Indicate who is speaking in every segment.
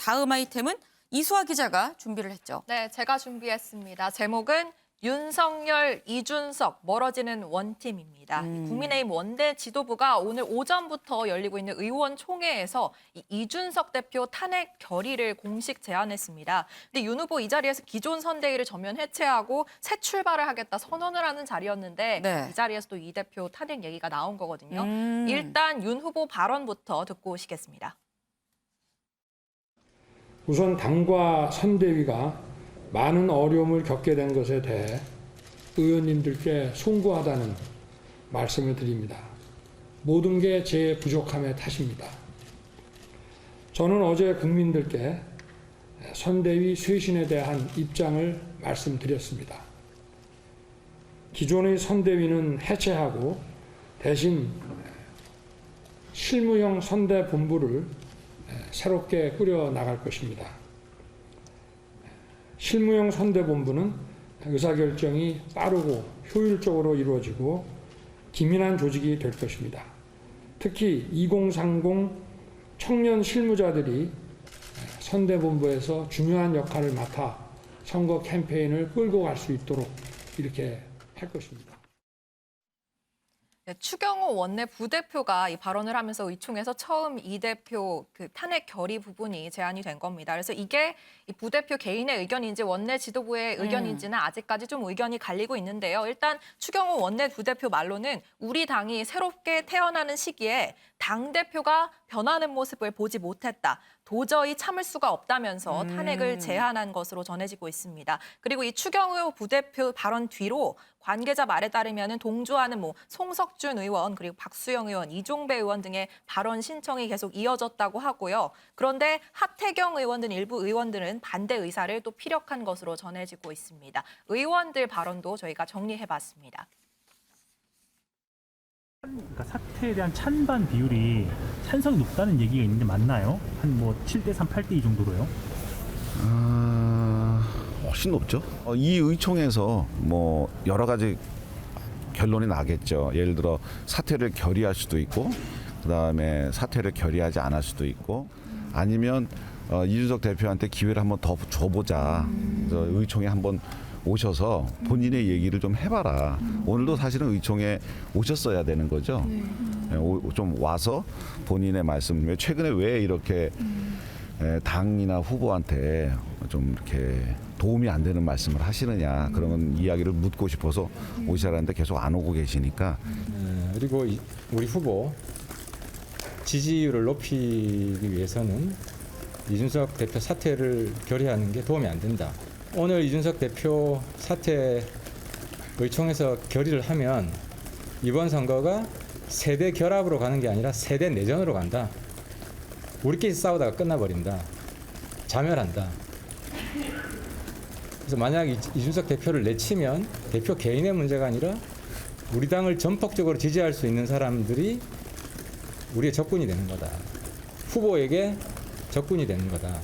Speaker 1: 다음 아이템은 이수아 기자가 준비를 했죠.
Speaker 2: 네, 제가 준비했습니다. 제목은 윤석열, 이준석 멀어지는 원팀입니다. 국민의힘 원내 지도부가 오늘 오전부터 열리고 있는 의원총회에서 이준석 대표 탄핵 결의를 공식 제안했습니다. 근데 윤 후보 이 자리에서 기존 선대위를 전면 해체하고 새 출발을 하겠다 선언을 하는 자리였는데
Speaker 1: 네.
Speaker 2: 이 자리에서 또 이 대표 탄핵 얘기가 나온 거거든요. 일단 윤 후보 발언부터 듣고 오시겠습니다.
Speaker 3: 우선 당과 선대위가 많은 어려움을 겪게 된 것에 대해 의원님들께 송구하다는 말씀을 드립니다. 모든 게 제 부족함의 탓입니다. 저는 어제 국민들께 선대위 쇄신에 대한 입장을 말씀드렸습니다. 기존의 선대위는 해체하고 대신 실무형 선대본부를 새롭게 꾸려 나갈 것입니다. 실무형 선대본부는 의사결정이 빠르고 효율적으로 이루어지고 기민한 조직이 될 것입니다. 특히 2030 청년 실무자들이 선대본부에서 중요한 역할을 맡아 선거 캠페인을 끌고 갈 수 있도록 이렇게 할 것입니다.
Speaker 2: 네, 추경호 원내 부대표가 이 발언을 하면서 의총에서 처음 이 대표 그 탄핵 결의 부분이 제안이 된 겁니다. 그래서 이게 이 부대표 개인의 의견인지 원내 지도부의 의견인지는 아직까지 좀 의견이 갈리고 있는데요. 일단 추경호 원내 부대표 말로는 우리 당이 새롭게 태어나는 시기에 당대표가 변하는 모습을 보지 못했다. 도저히 참을 수가 없다면서 탄핵을 제안한 것으로 전해지고 있습니다. 그리고 이 추경호 부대표 발언 뒤로 관계자 말에 따르면 동조하는 송석준 의원 그리고 박수영 의원, 이종배 의원 등의 발언 신청이 계속 이어졌다고 하고요. 그런데 하태경 의원 등 일부 의원들은 반대 의사를 또 피력한 것으로 전해지고 있습니다. 의원들 발언도 저희가 정리해봤습니다.
Speaker 4: 그러니까 사태에 대한 찬반 비율이 찬성이 높다는 얘기가 있는데 맞나요? 한 7대 3, 8대 2 정도로요?
Speaker 5: 훨씬 높죠. 이 의총에서 여러 가지 결론이 나겠죠. 예를 들어 사퇴를 결의할 수도 있고, 그다음에 사퇴를 결의하지 않을 수도 있고, 아니면 이준석 대표한테 기회를 한번 더 줘보자. 그래서 의총에 한번 오셔서 본인의 얘기를 좀 해봐라. 오늘도 사실은 의총에 오셨어야 되는 거죠. 좀 와서 본인의 말씀, 최근에 왜 이렇게 당이나 후보한테 좀 이렇게 도움이 안 되는 말씀을 하시느냐, 그런 이야기를 묻고 싶어서 오시라는데 계속 안 오고 계시니까.
Speaker 6: 그리고 우리 후보 지지율을 높이기 위해서는 이준석 대표 사퇴를 결의하는 게 도움이 안 된다. 오늘 이준석 대표 사퇴 의총에서 결의를 하면 이번 선거가 세대 결합으로 가는 게 아니라 세대 내전으로 간다. 우리끼리 싸우다가 끝나버린다. 자멸한다. 그래서 만약 이준석 대표를 내치면 대표 개인의 문제가 아니라 우리 당을 전폭적으로 지지할 수 있는 사람들이 우리의 적군이 되는 거다. 후보에게 적군이 되는 거다.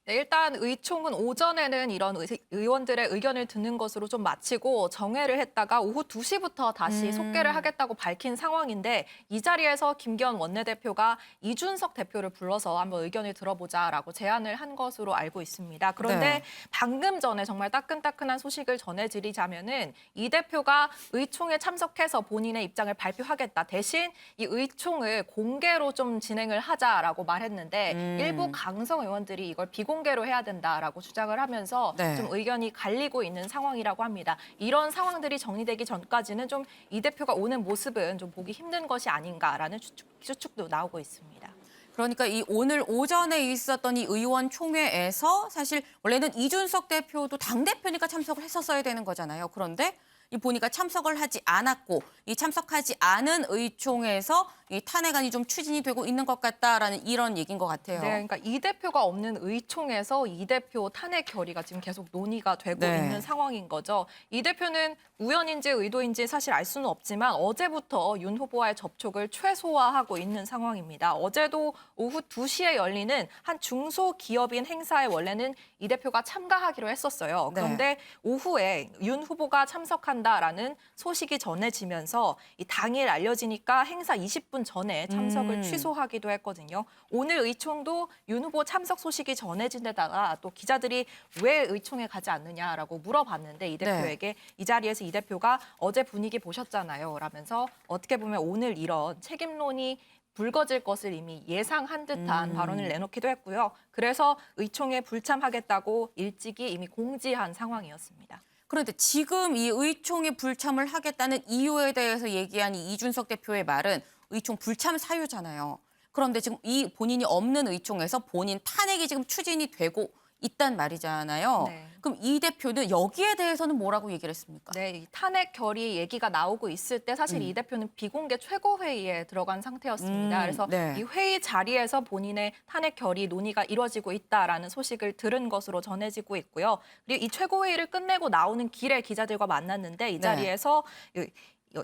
Speaker 2: 네, 일단 의총은 오전에는 이런 의원들의 의견을 듣는 것으로 좀 마치고 정회를 했다가 오후 2시부터 다시 속개를 하겠다고 밝힌 상황인데 이 자리에서 김기현 원내대표가 이준석 대표를 불러서 한번 의견을 들어보자라고 제안을 한 것으로 알고 있습니다. 그런데
Speaker 1: 네.
Speaker 2: 방금 전에 정말 따끈따끈한 소식을 전해드리자면은 이 대표가 의총에 참석해서 본인의 입장을 발표하겠다. 대신 이 의총을 공개로 좀 진행을 하자라고 말했는데 일부 강성 의원들이 이걸 비공개로 해야 된다라고 주장을 하면서
Speaker 1: 네.
Speaker 2: 좀 의견이 갈리고 있는 상황이라고 합니다. 이런 상황들이 정리되기 전까지는 좀 이 대표가 오는 모습은 좀 보기 힘든 것이 아닌가라는 추측도 나오고 있습니다.
Speaker 1: 그러니까 이 오늘 오전에 있었던 이 의원총회에서 사실 원래는 이준석 대표도 당대표니까 참석을 했었어야 되는 거잖아요. 그런데 이 보니까 참석을 하지 않았고 이 참석하지 않은 의총에서 이 탄핵안이 좀 추진이 되고 있는 것 같다라는 이런 얘기인 것 같아요.
Speaker 2: 네, 그러니까 이 대표가 없는 의총에서 이 대표 탄핵 결의가 지금 계속 논의가 되고
Speaker 1: 네.
Speaker 2: 있는 상황인 거죠. 이 대표는 우연인지 의도인지 사실 알 수는 없지만 어제부터 윤 후보와의 접촉을 최소화하고 있는 상황입니다. 어제도 오후 2시에 열리는 한 중소기업인 행사에 원래는 이 대표가 참가하기로 했었어요. 그런데 오후에 윤 후보가 참석한 참석한다라는 소식이 전해지면서 이 당일 알려지니까 행사 20분 전에 참석을 취소하기도 했거든요. 오늘 의총도 윤 후보 참석 소식이 전해진 데다가 또 기자들이 왜 의총에 가지 않느냐라고 물어봤는데 이 대표에게 이 자리에서 이 대표가 어제 분위기 보셨잖아요 라면서 어떻게 보면 오늘 이런 책임론이 불거질 것을 이미 예상한 듯한 발언을 내놓기도 했고요. 그래서 의총에 불참하겠다고 일찍이 이미 공지한 상황이었습니다.
Speaker 1: 그런데 지금 이 의총에 불참을 하겠다는 이유에 대해서 얘기한 이 이준석 대표의 말은 의총 불참 사유잖아요. 그런데 지금 이 본인이 없는 의총에서 본인 탄핵이 지금 추진이 되고 있단 말이잖아요.
Speaker 2: 네.
Speaker 1: 그럼 이 대표는 여기에 대해서는 뭐라고 얘기를 했습니까?
Speaker 2: 네, 이 탄핵 결의 얘기가 나오고 있을 때 사실 이 대표는 비공개 최고회의에 들어간 상태였습니다. 그래서
Speaker 1: 네.
Speaker 2: 이 회의 자리에서 본인의 탄핵 결의 논의가 이루어지고 있다라는 소식을 들은 것으로 전해지고 있고요. 그리고 이 최고회의를 끝내고 나오는 길에 기자들과 만났는데 이 자리에서 이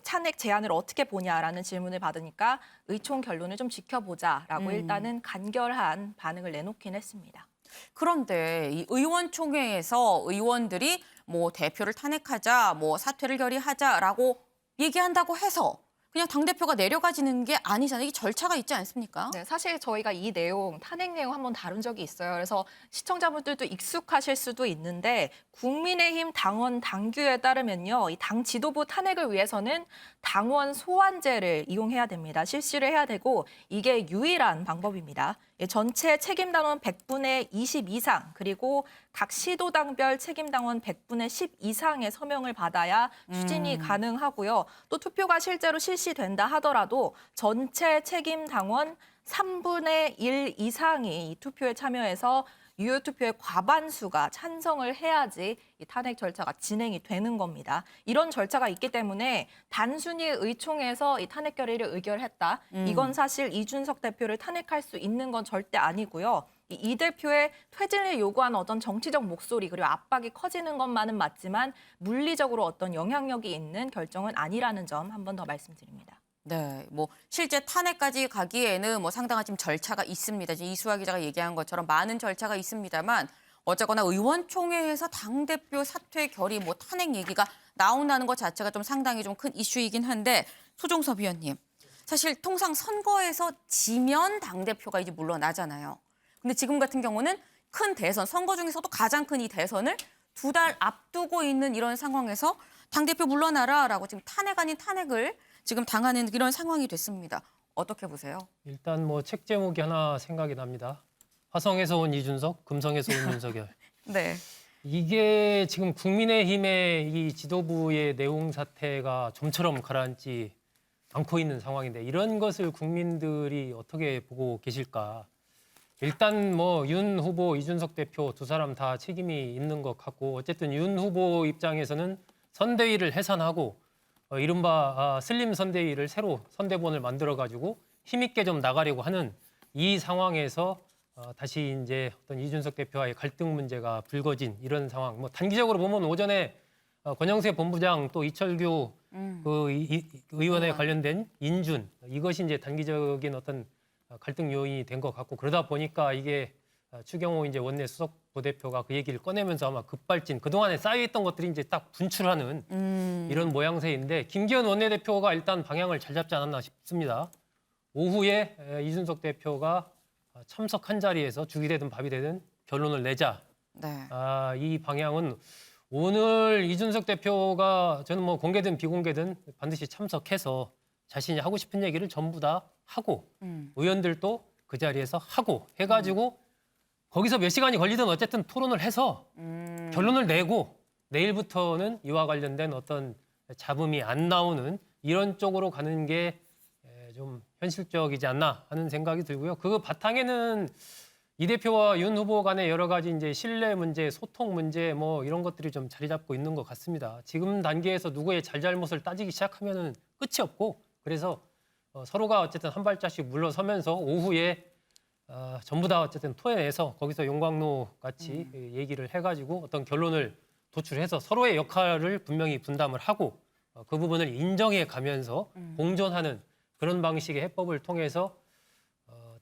Speaker 2: 탄핵 제안을 어떻게 보냐라는 질문을 받으니까 의총 결론을 좀 지켜보자라고 일단은 간결한 반응을 내놓긴 했습니다.
Speaker 1: 그런데 이 의원총회에서 의원들이 뭐 대표를 탄핵하자, 뭐 사퇴를 결의하자라고 얘기한다고 해서 그냥 당대표가 내려가지는 게 아니잖아요. 이게 절차가 있지 않습니까?
Speaker 2: 네, 사실 저희가 이 내용, 탄핵 내용 한번 다룬 적이 있어요. 그래서 시청자분들도 익숙하실 수도 있는데 국민의힘 당원 당규에 따르면요. 이 당 지도부 탄핵을 위해서는 당원 소환제를 이용해야 됩니다. 실시를 해야 되고 이게 유일한 방법입니다. 전체 책임당원 100분의 20 이상 그리고 각 시도당별 책임당원 100분의 10 이상의 서명을 받아야 추진이 가능하고요. 또 투표가 실제로 실시된다 하더라도 전체 책임당원 3분의 1 이상이 이 투표에 참여해서 유효 투표의 과반수가 찬성을 해야지 이 탄핵 절차가 진행이 되는 겁니다. 이런 절차가 있기 때문에 단순히 의총에서 이 탄핵 결의를 의결했다. 이건 사실 이준석 대표를 탄핵할 수 있는 건 절대 아니고요. 이 대표의 퇴진을 요구하는 어떤 정치적 목소리 그리고 압박이 커지는 것만은 맞지만 물리적으로 어떤 영향력이 있는 결정은 아니라는 점 한 번 더 말씀드립니다.
Speaker 1: 네, 뭐 실제 탄핵까지 가기에는 뭐 상당한 지금 절차가 있습니다. 지금 이수아 기자가 얘기한 것처럼 많은 절차가 있습니다만 어쨌거나 의원총회에서 당대표 사퇴 결의 뭐 탄핵 얘기가 나온다는 것 자체가 좀 상당히 좀 큰 이슈이긴 한데 소종섭 위원님, 사실 통상 선거에서 지면 당대표가 이제 물러나잖아요. 근데 지금 같은 경우는 큰 대선, 선거 중에서도 가장 큰 이 대선을 2달 앞두고 있는 이런 상황에서 당대표 물러나라라고 지금 탄핵 아닌 탄핵을 지금 당하는 이런 상황이 됐습니다. 어떻게 보세요?
Speaker 7: 일단 뭐 책 제목이 하나 생각이 납니다. 화성에서 온 이준석, 금성에서 온 윤석열.
Speaker 1: 네.
Speaker 7: 이게 지금 국민의힘의 이 지도부의 내용 사태가 좀처럼 가라앉지 않고 있는 상황인데 이런 것을 국민들이 어떻게 보고 계실까? 일단 뭐 윤 후보, 이준석 대표 두 사람 다 책임이 있는 것 같고 어쨌든 윤 후보 입장에서는 선대위를 해산하고 이른바 슬림 선대위를 새로 선대본을 만들어가지고 힘있게 좀 나가려고 하는 이 상황에서 다시 이제 어떤 이준석 대표와의 갈등 문제가 불거진 이런 상황. 뭐 단기적으로 보면 오전에 권영세 본부장 또 이철규 의원에 관련된 인준 이것이 이제 단기적인 어떤 갈등 요인이 된 것 같고 그러다 보니까 이게 추경호 이제 원내 수석 부대표가 그 얘기를 꺼내면서 아마 급발진 그동안에 쌓여있던 것들이 이제 딱 분출하는 이런 모양새인데 김기현 원내대표가 일단 방향을 잘 잡지 않았나 싶습니다. 오후에 이준석 대표가 참석한 자리에서 죽이 되든 밥이 되든 결론을 내자.
Speaker 1: 네.
Speaker 7: 이 방향은 오늘 이준석 대표가 저는 뭐 공개든 비공개든 반드시 참석해서 자신이 하고 싶은 얘기를 전부 다 하고 의원들도 그 자리에서 하고 해가지고 거기서 몇 시간이 걸리든 어쨌든 토론을 해서 결론을 내고 내일부터는 이와 관련된 어떤 잡음이 안 나오는 이런 쪽으로 가는 게 좀 현실적이지 않나 하는 생각이 들고요. 그 바탕에는 이 대표와 윤 후보 간의 여러 가지 이제 신뢰 문제, 소통 문제 뭐 이런 것들이 좀 자리 잡고 있는 것 같습니다. 지금 단계에서 누구의 잘잘못을 따지기 시작하면은 끝이 없고 그래서 서로가 어쨌든 한 발짝씩 물러서면서 오후에 전부 다 어쨌든 토해내서 거기서 용광로 같이 얘기를 해가지고 어떤 결론을 도출해서 서로의 역할을 분명히 분담을 하고 그 부분을 인정해 가면서 공존하는 그런 방식의 해법을 통해서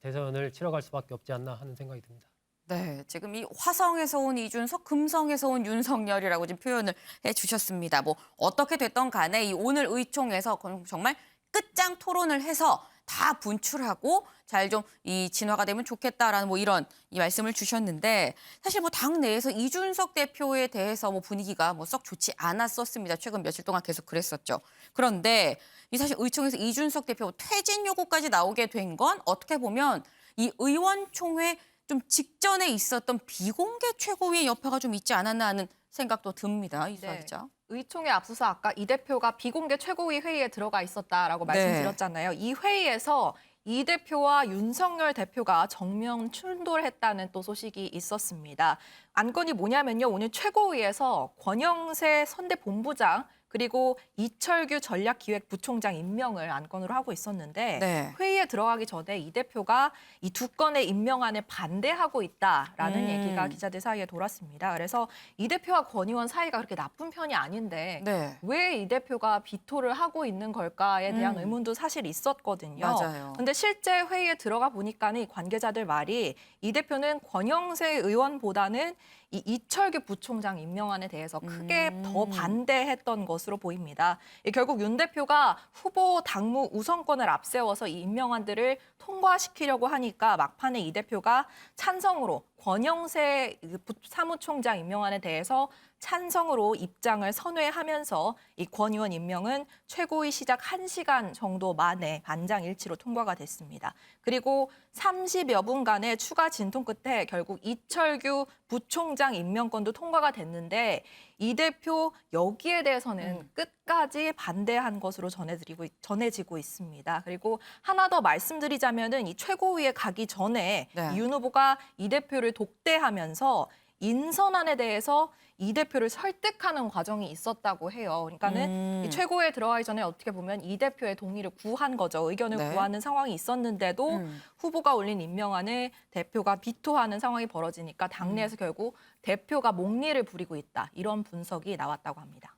Speaker 7: 대선을 치러갈 수밖에 없지 않나 하는 생각이 듭니다.
Speaker 1: 네, 지금 이 화성에서 온 이준석, 금성에서 온 윤석열이라고 지금 표현을 해주셨습니다. 뭐 어떻게 됐던 간에 이 오늘 의총에서 정말 끝장 토론을 해서 다 분출하고 잘 좀 이 진화가 되면 좋겠다라는 뭐 이런 이 말씀을 주셨는데 사실 뭐 당 내에서 이준석 대표에 대해서 뭐 분위기가 뭐 썩 좋지 않았었습니다. 최근 며칠 동안 계속 그랬었죠. 그런데 이 사실 의총에서 이준석 대표 퇴진 요구까지 나오게 된 건 어떻게 보면 이 의원총회 좀 직전에 있었던 비공개 최고위의 여파가 좀 있지 않았나 하는 생각도 듭니다. 이수아 기자.
Speaker 2: 의총에 앞서서 아까 이 대표가 비공개 최고위 회의에 들어가 있었다라고 말씀드렸잖아요. 이 회의에서 이 대표와 윤석열 대표가 정면 충돌했다는 또 소식이 있었습니다. 안건이 뭐냐면요. 오늘 최고위에서 권영세 선대본부장 그리고 이철규 전략기획부총장 임명을 안건으로 하고 있었는데
Speaker 1: 네.
Speaker 2: 회의에 들어가기 전에 이 대표가 이 두 건의 임명안에 반대하고 있다라는 얘기가 기자들 사이에 돌았습니다. 그래서 이 대표와 권 의원 사이가 그렇게 나쁜 편이 아닌데
Speaker 1: 네.
Speaker 2: 왜 이 대표가 비토를 하고 있는 걸까에 대한 의문도 사실 있었거든요.
Speaker 1: 맞아요.
Speaker 2: 근데 실제 회의에 들어가 보니까는 이 관계자들 말이 이 대표는 권영세 의원보다는 이 이철규 부총장 임명안에 대해서 크게 더 반대했던 것으로 보입니다. 결국 윤 대표가 후보 당무 우선권을 앞세워서 이 임명안들을 통과시키려고 하니까 막판에 이 대표가 찬성으로 권영세 사무총장 임명안에 대해서 찬성으로 입장을 선회하면서 이 권 의원 임명은 최고위 시작 1시간 정도 만에 만장일치로 통과가 됐습니다. 그리고 30여 분간의 추가 진통 끝에 결국 이철규 부총장 임명권도 통과가 됐는데 이 대표 여기에 대해서는 끝까지 반대한 것으로 전해지고 있습니다. 그리고 하나 더 말씀드리자면은 이 최고위에 가기 전에
Speaker 1: 네.
Speaker 2: 윤 후보가 이 대표를 독대하면서 인선안에 대해서 이 대표를 설득하는 과정이 있었다고 해요. 그러니까는 이 최고에 들어가기 전에 어떻게 보면 이 대표의 동의를 구한 거죠. 의견을
Speaker 1: 네.
Speaker 2: 구하는 상황이 있었는데도 후보가 올린 임명안을 대표가 비토하는 상황이 벌어지니까 당내에서 결국 대표가 목리를 부리고 있다. 이런 분석이 나왔다고 합니다.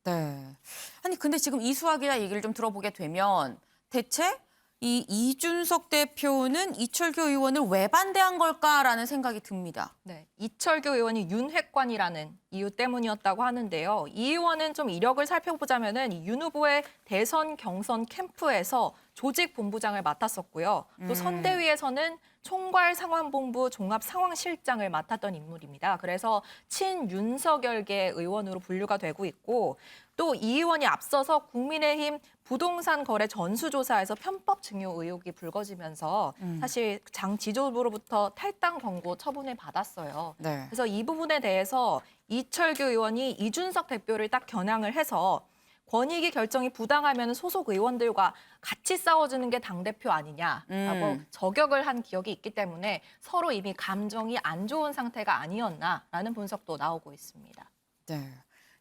Speaker 1: 네. 아니 근데 지금 이수아 기자 얘기를 좀 들어보게 되면 대체 이 이준석 대표는 이철규 의원을 왜 반대한 걸까라는 생각이 듭니다.
Speaker 2: 네, 이철규 의원이 윤핵관이라는 이유 때문이었다고 하는데요. 이 의원은 좀 이력을 살펴보자면은 윤 후보의 대선 경선 캠프에서 조직 본부장을 맡았었고요. 또 선대위에서는 총괄 상황본부 종합 상황실장을 맡았던 인물입니다. 그래서 친윤석열계 의원으로 분류가 되고 있고 또 이 의원이 앞서서 국민의힘 부동산 거래 전수조사에서 편법 증여 의혹이 불거지면서 사실 장 지도부로부터 탈당 권고 처분을 받았어요.
Speaker 1: 네.
Speaker 2: 그래서 이 부분에 대해서 이철규 의원이 이준석 대표를 딱 겨냥을 해서 권익위 결정이 부당하면 소속 의원들과 같이 싸워주는 게 당대표 아니냐라고 저격을 한 기억이 있기 때문에 서로 이미 감정이 안 좋은 상태가 아니었나라는 분석도 나오고 있습니다.
Speaker 1: 네.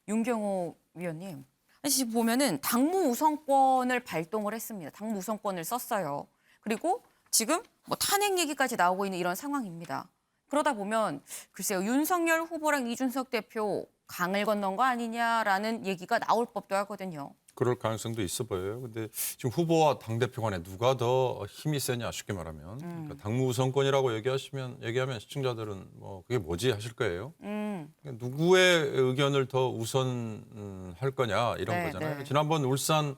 Speaker 1: 윤경호 위원님. 지금 보면은 당무 우선권을 발동을 했습니다. 당무 우선권을 썼어요. 그리고 지금 뭐 탄핵 얘기까지 나오고 있는 이런 상황입니다. 그러다 보면 글쎄요. 윤석열 후보랑 이준석 대표 강을 건넌 거 아니냐라는 얘기가 나올 법도 하거든요.
Speaker 8: 그럴 가능성도 있어 보여요. 근데 지금 후보와 당대표 간에 누가 더 힘이 세냐 쉽게 말하면 그러니까 당무 우선권이라고 얘기하면 시청자들은 뭐 그게 뭐지 하실 거예요. 그러니까 누구의 의견을 더 우선할 거냐 이런
Speaker 1: 네,
Speaker 8: 거잖아요.
Speaker 1: 네.
Speaker 8: 지난번 울산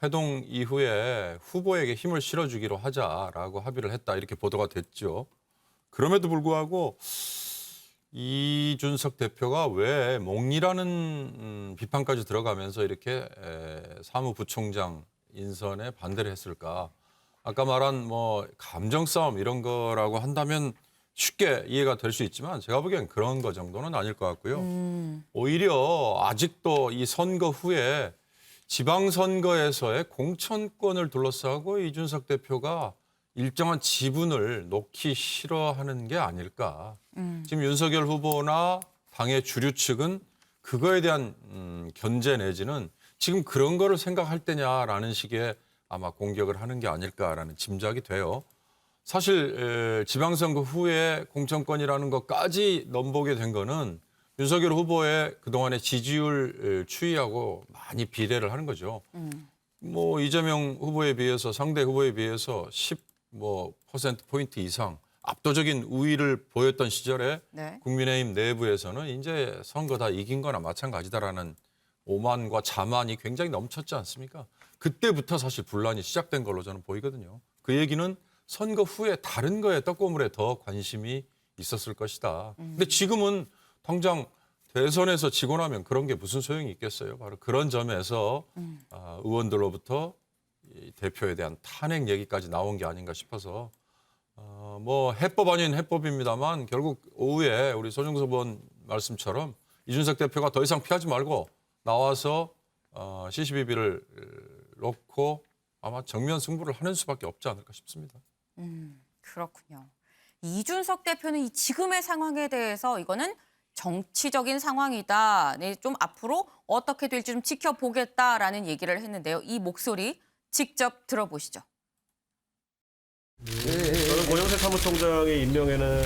Speaker 8: 회동 이후에 후보에게 힘을 실어주기로 하자라고 합의를 했다 이렇게 보도가 됐죠. 그럼에도 불구하고 이준석 대표가 왜 몽리라는 비판까지 들어가면서 이렇게 사무부총장 인선에 반대를 했을까? 아까 말한 뭐 감정 싸움 이런 거라고 한다면 쉽게 이해가 될 수 있지만 제가 보기엔 그런 거 정도는 아닐 것 같고요. 오히려 아직도 이 선거 후에 지방선거에서의 공천권을 둘러싸고 이준석 대표가 일정한 지분을 놓기 싫어하는 게 아닐까. 지금 윤석열 후보나 당의 주류 측은 그거에 대한 견제 내지는 지금 그런 거를 생각할 때냐라는 식의 아마 공격을 하는 게 아닐까라는 짐작이 돼요. 사실 지방선거 후에 공천권이라는 것까지 넘보게 된 거는 윤석열 후보의 그동안의 지지율 추이하고 많이 비례를 하는 거죠. 뭐 이재명 후보에 비해서 상대 후보에 비해서 10% 포인트 이상 압도적인 우위를 보였던 시절에
Speaker 1: 네.
Speaker 8: 국민의힘 내부에서는 이제 선거 다 이긴 거나 마찬가지다라는 오만과 자만이 굉장히 넘쳤지 않습니까? 그때부터 사실 분란이 시작된 걸로 저는 보이거든요. 그 얘기는 선거 후에 다른 거에 떡고물에 더 관심이 있었을 것이다. 근데 지금은 당장 대선에서 지고 나면 그런 게 무슨 소용이 있겠어요. 바로 그런 점에서 의원들로부터 이 대표에 대한 탄핵 얘기까지 나온 게 아닌가 싶어서 뭐 해법 아닌 해법입니다만 결국 오후에 우리 손중섭 의원 말씀처럼 이준석 대표가 더 이상 피하지 말고 나와서 시시비비를 놓고 아마 정면 승부를 하는 수밖에 없지 않을까 싶습니다.
Speaker 1: 그렇군요. 이준석 대표는 이 지금의 상황에 대해서 이거는 정치적인 상황이다. 네, 좀 앞으로 어떻게 될지 좀 지켜보겠다라는 얘기를 했는데요. 이 목소리 직접 들어보시죠.
Speaker 9: 저는 권영세 사무총장의 임명에는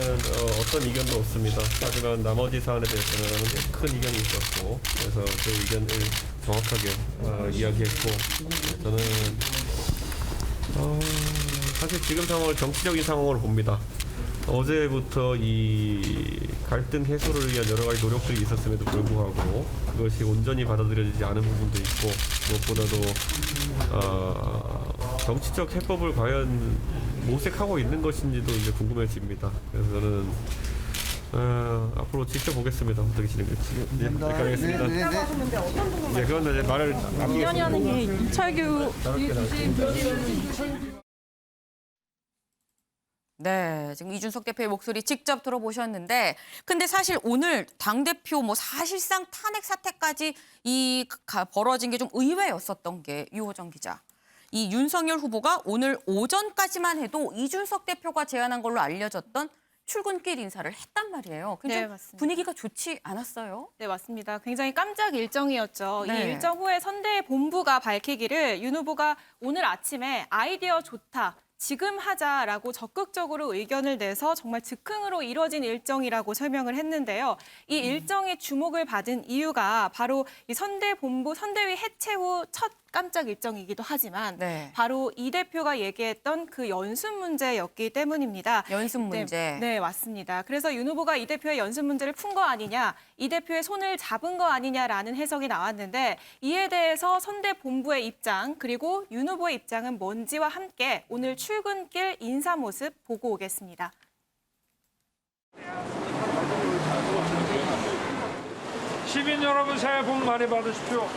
Speaker 9: 어떤 이견도 없습니다. 하지만 나머지 사안에 대해서는 큰 이견이 있었고 그래서 그 의견을 정확하게 이야기했고 저는 사실 지금 상황을 정치적인 상황으로 봅니다. 어제부터 이 갈등 해소를 위한 여러 가지 노력들이 있었음에도 불구하고 그것이 온전히 받아들여지지 않은 부분도 있고 무엇보다도 정치적 해법을 과연 모색하고 있는 것인지도 이제 궁금해집니다. 그래서 저는 앞으로 지켜보겠습니다. 어떻게 진행될지. 네, 여기까지 하겠습니다. 네, 그건 이제 말을 아끼겠습니다.
Speaker 2: 이철규
Speaker 1: 네, 지금 이준석 대표의 목소리 직접 들어보셨는데, 근데 사실 오늘 당대표 뭐 사실상 탄핵 사태까지 벌어진 게 좀 의외였었던 게 유호정 기자. 이 윤석열 후보가 오늘 오전까지만 해도 이준석 대표가 제안한 걸로 알려졌던 출근길 인사를 했단 말이에요. 근데
Speaker 10: 네, 맞습니다.
Speaker 1: 분위기가 좋지 않았어요?
Speaker 10: 네, 맞습니다. 굉장히 깜짝 일정이었죠.
Speaker 1: 네.
Speaker 10: 이 일정 후에 선대 본부가 밝히기를 윤 후보가 오늘 아침에 아이디어 좋다. 지금 하자라고 적극적으로 의견을 내서 정말 즉흥으로 이뤄진 일정이라고 설명을 했는데요. 이 일정에 주목을 받은 이유가 바로 이 선대본부 선대위 해체 후 첫 깜짝 일정이기도 하지만
Speaker 1: 네.
Speaker 10: 바로 이 대표가 얘기했던 그 연습 문제였기 때문입니다.
Speaker 1: 연습 문제.
Speaker 10: 네, 맞습니다. 그래서 윤 후보가 이 대표의 연습 문제를 푼 거 아니냐, 이 대표의 손을 잡은 거 아니냐라는 해석이 나왔는데 이에 대해서 선대 본부의 입장 그리고 윤 후보의 입장은 뭔지와 함께 오늘 출근길 인사 모습 보고 오겠습니다.
Speaker 3: 시민 여러분 새해 복 많이 받으십시오.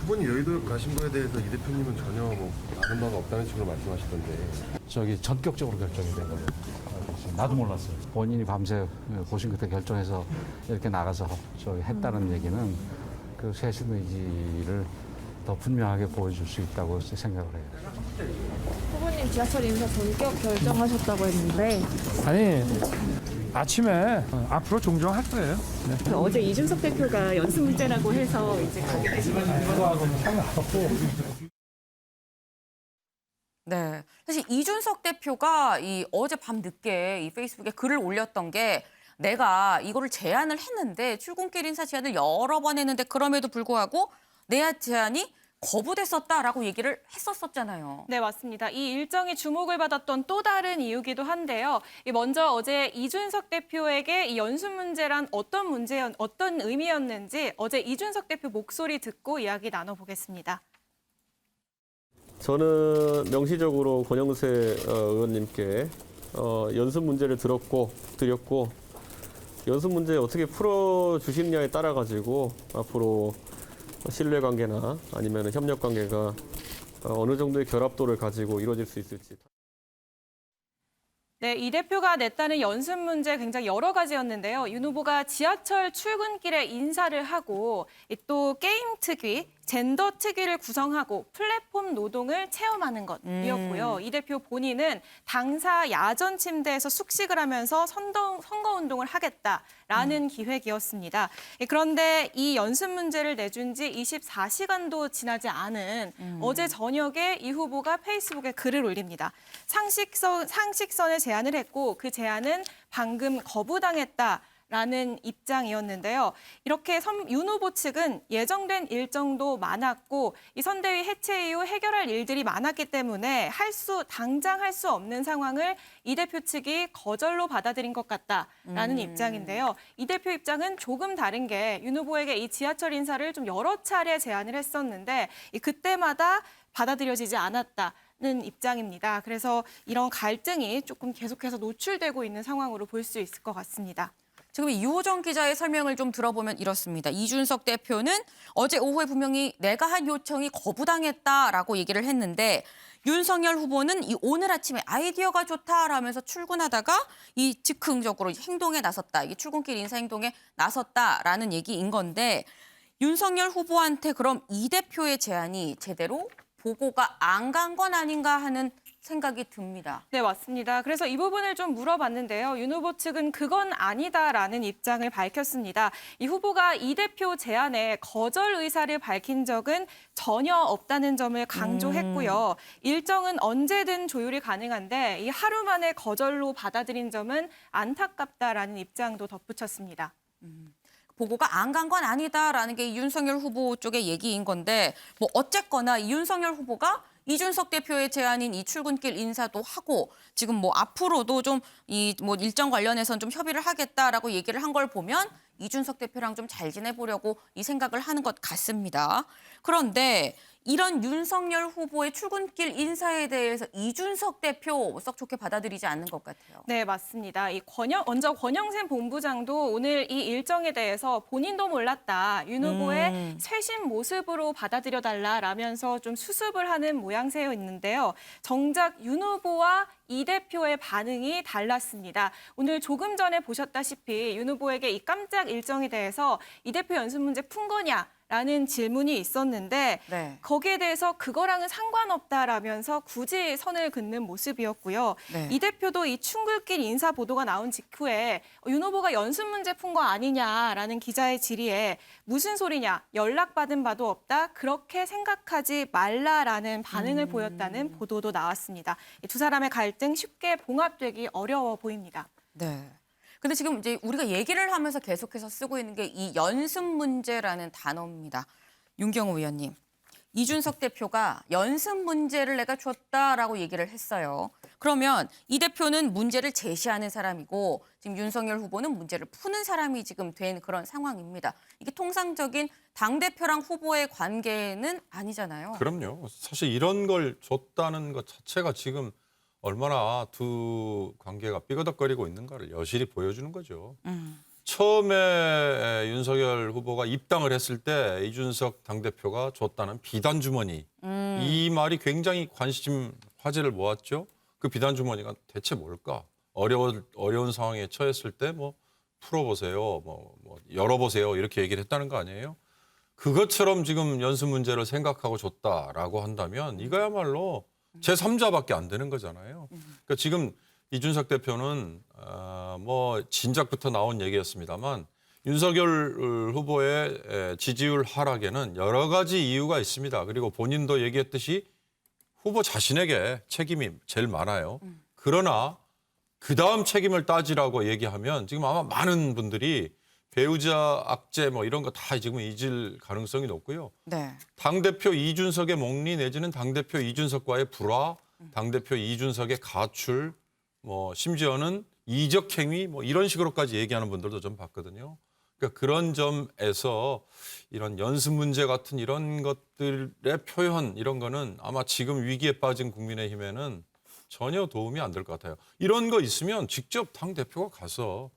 Speaker 9: 후보님 여의도 가신 거에 대해서 이 대표님은 전혀 뭐 아는 바가 없다는 식으로 말씀하시던데
Speaker 11: 저기 전격적으로 결정이 된 걸로 알고 있습니다. 나도 몰랐어요. 본인이 밤새 고심 끝에 결정해서 이렇게 나가서 저기 했다는 얘기는 그 쇄신 의지를 더 분명하게 보여줄 수 있다고 생각을 해요.
Speaker 12: 후보님 지하철 인사 전격 결정하셨다고 했는데
Speaker 3: 아니 아침에 앞으로 종종 할 거예요. 네.
Speaker 12: 어제 이준석 대표가 연습 문제라고 해서 이제 가게 되신 건가요?
Speaker 1: 네, 사실 이준석 대표가 어제 밤 늦게 이 페이스북에 글을 올렸던 게 내가 이거를 제안을 했는데 출근길 인사 제안을 여러 번 했는데 그럼에도 불구하고 내 제안이 거부됐었다라고 얘기를 했었잖아요.
Speaker 10: 네, 맞습니다. 이 일정이 주목을 받았던 또 다른 이유기도 한데요. 먼저 어제 이준석 대표에게 이 연수 문제란 어떤 의미였는지 어제 이준석 대표 목소리 듣고 이야기 나눠보겠습니다.
Speaker 9: 저는 명시적으로 권영세 의원님께 연습 문제를 드렸고 연습 문제 어떻게 풀어주시느냐에 따라 가지고 앞으로 신뢰관계나 아니면 협력관계가 어느 정도의 결합도를 가지고 이루어질 수 있을지.
Speaker 10: 네, 이 대표가 냈다는 연습 문제 굉장히 여러 가지였는데요. 윤 후보가 지하철 출근길에 인사를 하고 또 게임 특위, 젠더 특위를 구성하고 플랫폼 노동을 체험하는 것이었고요. 이 대표 본인은 당사 야전 침대에서 숙식을 하면서 선거운동을 하겠다라는 기획이었습니다. 그런데 이 연습 문제를 내준 지 24시간도 지나지 않은 어제 저녁에 이 후보가 페이스북에 글을 올립니다. 상식선에 제안을 했고 그 제안은 방금 거부당했다. 라는 입장이었는데요. 이렇게 윤 후보 측은 예정된 일정도 많았고 이 선대위 해체 이후 해결할 일들이 많았기 때문에 당장 할 수 없는 상황을 이 대표 측이 거절로 받아들인 것 같다라는 입장인데요. 이 대표 입장은 조금 다른 게 윤 후보에게 이 지하철 인사를 좀 여러 차례 제안을 했었는데 그때마다 받아들여지지 않았다는 입장입니다. 그래서 이런 갈등이 조금 계속해서 노출되고 있는 상황으로 볼 수 있을 것 같습니다.
Speaker 1: 지금 유호정 기자의 설명을 좀 들어보면 이렇습니다. 이준석 대표는 어제 오후에 분명히 내가 한 요청이 거부당했다라고 얘기를 했는데 윤석열 후보는 오늘 아침에 아이디어가 좋다라면서 출근하다가 이 즉흥적으로 행동에 나섰다. 이게 출근길 인사 행동에 나섰다라는 얘기인 건데 윤석열 후보한테 그럼 이 대표의 제안이 제대로 보고가 안 간 건 아닌가 하는 생각이 듭니다.
Speaker 10: 네, 맞습니다. 그래서 이 부분을 좀 물어봤는데요. 윤 후보 측은 그건 아니다라는 입장을 밝혔습니다. 이 후보가 이 대표 제안에 거절 의사를 밝힌 적은 전혀 없다는 점을 강조했고요. 일정은 언제든 조율이 가능한데 이 하루 만에 거절로 받아들인 점은 안타깝다라는 입장도 덧붙였습니다.
Speaker 1: 보고가 안 간 건 아니다라는 게 윤석열 후보 쪽의 얘기인 건데 뭐 어쨌거나 윤석열 후보가 이준석 대표의 제안인 이 출근길 인사도 하고 지금 뭐 앞으로도 좀 이 뭐 일정 관련해서는 좀 협의를 하겠다라고 얘기를 한 걸 보면 이준석 대표랑 좀 잘 지내보려고 이 생각을 하는 것 같습니다. 그런데 이런 윤석열 후보의 출근길 인사에 대해서 이준석 대표 썩 좋게 받아들이지 않는 것 같아요.
Speaker 10: 네, 맞습니다. 먼저 권영세 본부장도 오늘 이 일정에 대해서 본인도 몰랐다. 윤 후보의 쇄신 모습으로 받아들여달라라면서 좀 수습을 하는 모양새였는데요. 정작 윤 후보와 이 대표의 반응이 달랐습니다. 오늘 조금 전에 보셨다시피 윤 후보에게 이 깜짝 일정에 대해서 이 대표 연습 문제 푼 거냐? 라는 질문이 있었는데
Speaker 1: 네.
Speaker 10: 거기에 대해서 그거랑은 상관없다라면서 굳이 선을 긋는 모습이었고요.
Speaker 1: 네.
Speaker 10: 이 대표도 이 출근길 인사 보도가 나온 직후에 윤 후보가 연습 문제 푼 거 아니냐라는 기자의 질의에 무슨 소리냐, 연락받은 바도 없다, 그렇게 생각하지 말라라는 반응을 보였다는 보도도 나왔습니다. 이 두 사람의 갈등 쉽게 봉합되기 어려워 보입니다.
Speaker 1: 네. 근데 지금 이제 우리가 얘기를 하면서 계속해서 쓰고 있는 게 이 연습 문제라는 단어입니다. 윤경호 의원님, 이준석 대표가 연습 문제를 내가 줬다라고 얘기를 했어요. 그러면 이 대표는 문제를 제시하는 사람이고 지금 윤석열 후보는 문제를 푸는 사람이 지금 된 그런 상황입니다. 이게 통상적인 당대표랑 후보의 관계는 아니잖아요.
Speaker 8: 그럼요. 사실 이런 걸 줬다는 것 자체가 지금 얼마나 두 관계가 삐거덕거리고 있는가를 여실히 보여주는 거죠. 처음에 윤석열 후보가 입당을 했을 때 이준석 당대표가 줬다는 비단 주머니. 이 말이 굉장히 화제를 모았죠. 그 비단 주머니가 대체 뭘까? 어려운 상황에 처했을 때 뭐 풀어보세요, 뭐 열어보세요 이렇게 얘기를 했다는 거 아니에요? 그것처럼 지금 연습 문제를 생각하고 줬다라고 한다면 이거야말로 제3자밖에 안 되는 거잖아요. 그러니까 지금 이준석 대표는 뭐 진작부터 나온 얘기였습니다만 윤석열 후보의 지지율 하락에는 여러 가지 이유가 있습니다. 그리고 본인도 얘기했듯이 후보 자신에게 책임이 제일 많아요. 그러나 그다음 책임을 따지라고 얘기하면 지금 아마 많은 분들이 배우자 악재 뭐 이런 거 다 지금 잊을 가능성이 높고요.
Speaker 1: 네.
Speaker 8: 당대표 이준석의 몽리 내지는 당대표 이준석과의 불화, 당대표 이준석의 가출, 뭐 심지어는 이적 행위 뭐 이런 식으로까지 얘기하는 분들도 좀 봤거든요. 그러니까 그런 점에서 이런 연습 문제 같은 이런 것들의 표현 이런 거는 아마 지금 위기에 빠진 국민의힘에는 전혀 도움이 안 될 것 같아요. 이런 거 있으면 직접 당대표가 가서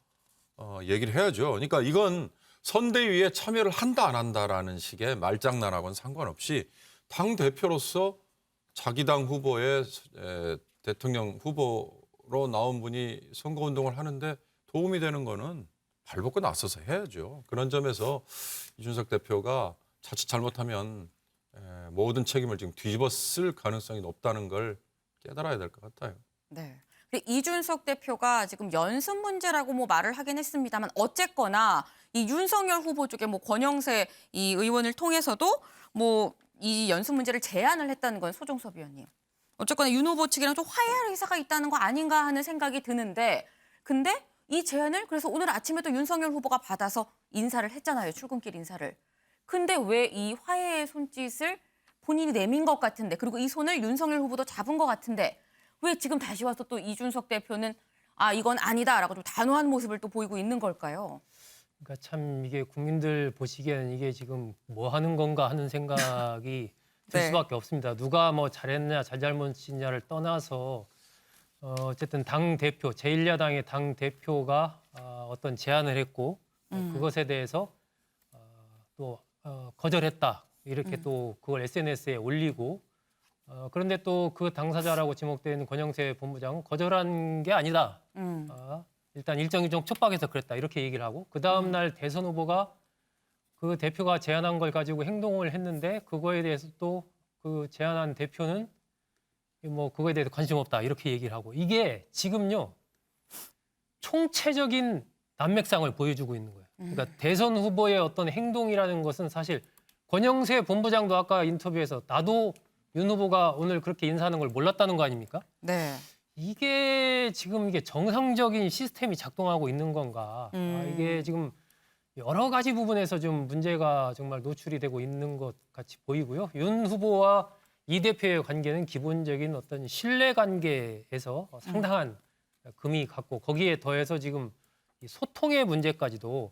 Speaker 8: 얘기를 해야죠. 그러니까 이건 선대위에 참여를 한다 안 한다라는 식의 말장난하고는 상관없이 당대표로서 자기 당 후보의 대통령 후보로 나온 분이 선거운동을 하는데 도움이 되는 거는 발벗고 나서서 해야죠. 그런 점에서 이준석 대표가 자칫 잘못하면 모든 책임을 지금 뒤집어 쓸 가능성이 높다는 걸 깨달아야 될 것 같아요.
Speaker 1: 네. 이준석 대표가 지금 연습 문제라고 뭐 말을 하긴 했습니다만 어쨌거나 이 윤석열 후보 쪽에 뭐 권영세 이 의원을 통해서도 뭐 이 연습 문제를 제안을 했다는 건 소종섭 의원님. 어쨌거나 윤 후보 측이랑 좀 화해할 의사가 있다는 거 아닌가 하는 생각이 드는데 근데 이 제안을 그래서 오늘 아침에도 윤석열 후보가 받아서 인사를 했잖아요. 출근길 인사를. 근데 왜 이 화해의 손짓을 본인이 내민 것 같은데, 그리고 이 손을 윤석열 후보도 잡은 것 같은데 왜 지금 다시 와서 또 이준석 대표는 아 이건 아니다라고 좀 단호한 모습을 또 보이고 있는 걸까요?
Speaker 7: 그러니까 참 이게 국민들 보시기에는 이게 지금 뭐 하는 건가 하는 생각이 들
Speaker 1: 네.
Speaker 7: 수밖에 없습니다. 누가 뭐 잘했냐 잘잘못이냐를 떠나서 어쨌든 당 대표, 제1야당의 당 대표가 어떤 제안을 했고 그것에 대해서 또 거절했다. 이렇게 또 그걸 SNS에 올리고 그런데 또 그 당사자라고 지목된 권영세 본부장은 거절한 게 아니다. 일단 일정 촉박해서 그랬다. 이렇게 얘기를 하고 그 다음 날 대선 후보가 그 대표가 제안한 걸 가지고 행동을 했는데 그거에 대해서 또 그 제안한 대표는 뭐 그거에 대해서 관심 없다. 이렇게 얘기를 하고 이게 지금요 총체적인 난맥상을 보여주고 있는 거예요. 그러니까 대선 후보의 어떤 행동이라는 것은 사실 권영세 본부장도 아까 인터뷰에서 나도 윤 후보가 오늘 그렇게 인사하는 걸 몰랐다는 거 아닙니까?
Speaker 1: 네.
Speaker 7: 이게 지금 이게 정상적인 시스템이 작동하고 있는 건가? 이게 지금 여러 가지 부분에서 좀 문제가 정말 노출이 되고 있는 것 같이 보이고요. 윤 후보와 이 대표의 관계는 기본적인 어떤 신뢰 관계에서 상당한 금이 갔고 거기에 더해서 지금 이 소통의 문제까지도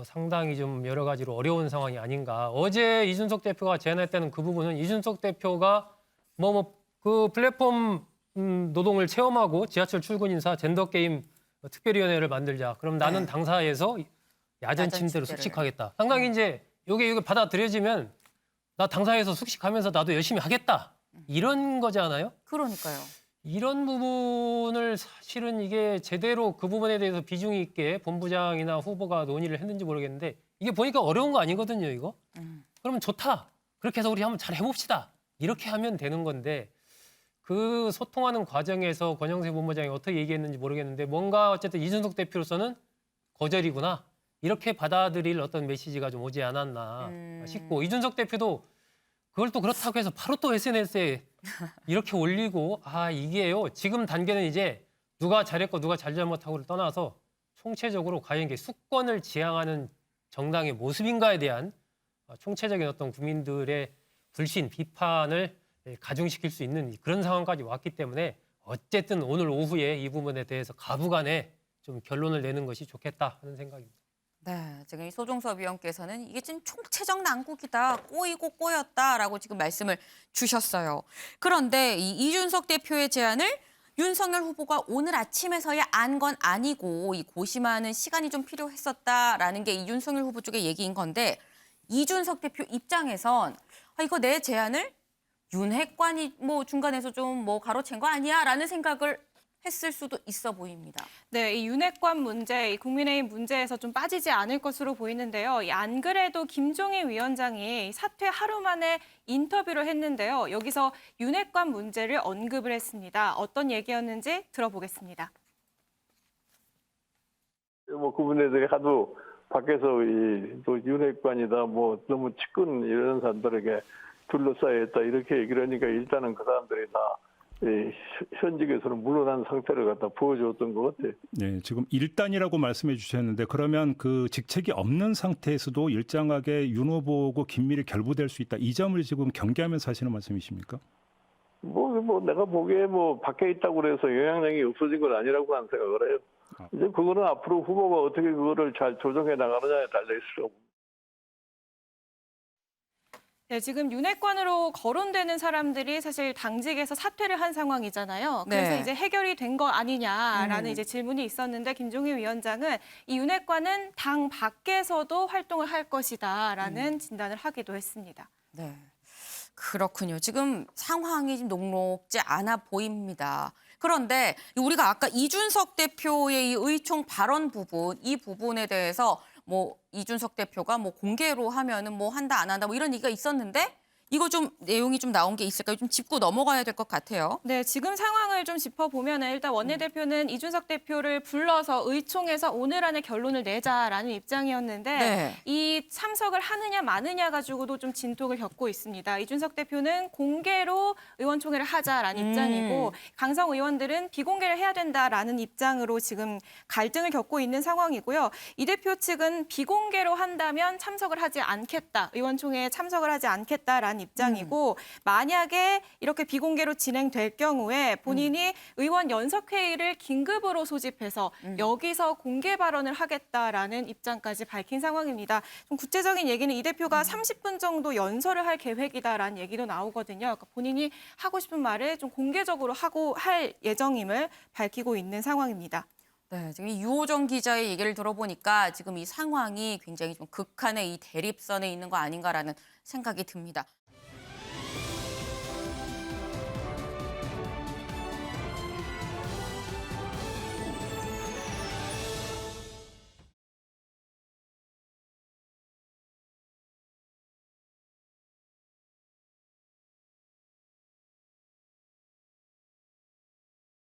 Speaker 7: 상당히 좀 여러 가지로 어려운 상황이 아닌가. 어제 이준석 대표가 제안했다는 그 부분은 이준석 대표가 그 플랫폼 노동을 체험하고 지하철 출근 인사 젠더 게임 특별위원회를 만들자. 그럼 나는 당사에서 야전 침대로 숙식하겠다. 상당히 이제 이게 받아들여지면 나 당사에서 숙식하면서 나도 열심히 하겠다. 이런 거잖아요.
Speaker 1: 그러니까요.
Speaker 7: 이런 부분을 사실은 이게 제대로 그 부분에 대해서 비중 있게 본부장이나 후보가 논의를 했는지 모르겠는데 이게 보니까 어려운 거 아니거든요, 이거. 그러면 좋다. 그렇게 해서 우리 한번 잘 해봅시다. 이렇게 하면 되는 건데 그 소통하는 과정에서 권영세 본부장이 어떻게 얘기했는지 모르겠는데 뭔가 어쨌든 이준석 대표로서는 거절이구나. 이렇게 받아들일 어떤 메시지가 좀 오지 않았나 싶고 이준석 대표도 그걸 또 그렇다고 해서 바로 또 SNS에 이렇게 올리고 이게요. 지금 단계는 이제 누가 잘했고 누가 잘못하고를 떠나서 총체적으로 과연 이게 수권을 지향하는 정당의 모습인가에 대한 총체적인 어떤 국민들의 불신, 비판을 가중시킬 수 있는 그런 상황까지 왔기 때문에 어쨌든 오늘 오후에 이 부분에 대해서 가부간에 좀 결론을 내는 것이 좋겠다 하는 생각입니다.
Speaker 1: 네, 지금 이 소종섭 위원께서는 이게 지금 총체적 난국이다, 꼬이고 꼬였다라고 지금 말씀을 주셨어요. 그런데 이 이준석 대표의 제안을 윤석열 후보가 오늘 아침에서야 안 건 아니고 이 고심하는 시간이 좀 필요했었다라는 게 이 윤석열 후보 쪽의 얘기인 건데 이준석 대표 입장에선 이거 내 제안을 윤핵관이 중간에서 좀 가로챈 거 아니야라는 생각을 했을 수도 있어 보입니다.
Speaker 10: 네, 이 윤핵관 문제, 이 국민의힘 문제에서 좀 빠지지 않을 것으로 보이는데요. 안 그래도 김종인 위원장이 사퇴 하루 만에 인터뷰를 했는데요. 여기서 윤핵관 문제를 언급을 했습니다. 어떤 얘기였는지 들어보겠습니다.
Speaker 13: 그분들이 하도 밖에서 또 윤핵관이다, 너무 측근 이런 사람들에게 둘러싸여 있다 이렇게 얘기를 하니까 일단은 그 사람들이 다 현직에서는 물러난 상태를 갖다 보여줬던 것 같아요.
Speaker 14: 네, 지금 일단이라고 말씀해 주셨는데 그러면 그 직책이 없는 상태에서도 일정하게 윤 후보하고 긴밀히 결부될 수 있다. 이 점을 지금 경계하면서 하시는 말씀이십니까?
Speaker 13: 내가 보기에 밖에 있다고 그래서 영향력이 없어진 건 아니라고 하는 생각을 해요. 이제 그거는 앞으로 후보가 어떻게 그거를 잘 조정해 나가느냐에 달려 있을 거고.
Speaker 10: 네, 지금 윤핵관으로 거론되는 사람들이 사실 당직에서 사퇴를 한 상황이잖아요. 그래서
Speaker 1: 네.
Speaker 10: 이제 해결이 된 거 아니냐라는 이제 질문이 있었는데 김종인 위원장은 이 윤핵관은 당 밖에서도 활동을 할 것이다라는 진단을 하기도 했습니다.
Speaker 1: 네, 그렇군요. 지금 상황이 좀 녹록지 않아 보입니다. 그런데 우리가 아까 이준석 대표의 이 의총 발언 부분, 이 부분에 대해서 이준석 대표가 공개로 하면은 한다 안 한다 이런 얘기가 있었는데 이거 좀 내용이 좀 나온 게 있을까요? 좀 짚고 넘어가야 될 것 같아요.
Speaker 10: 네, 지금 상황을 좀 짚어보면 일단 원내대표는 이준석 대표를 불러서 의총에서 오늘 안에 결론을 내자라는 입장이었는데
Speaker 1: 네.
Speaker 10: 이 참석을 하느냐 마느냐 가지고도 좀 진통을 겪고 있습니다. 이준석 대표는 공개로 의원총회를 하자라는 입장이고 강성 의원들은 비공개를 해야 된다라는 입장으로 지금 갈등을 겪고 있는 상황이고요. 이 대표 측은 비공개로 한다면 참석을 하지 않겠다, 의원총회에 참석을 하지 않겠다라는 입장이고 만약에 이렇게 비공개로 진행될 경우에 본인이 의원 연석회의를 긴급으로 소집해서 여기서 공개 발언을 하겠다라는 입장까지 밝힌 상황입니다. 좀 구체적인 얘기는 이 대표가 30분 정도 연설을 할 계획이다라는 얘기도 나오거든요. 그러니까 본인이 하고 싶은 말을 좀 공개적으로 하고 할 예정임을 밝히고 있는 상황입니다.
Speaker 1: 네, 지금 이 유호정 기자의 얘기를 들어보니까 지금 이 상황이 굉장히 좀 극한의 이 대립선에 있는 거 아닌가라는 생각이 듭니다.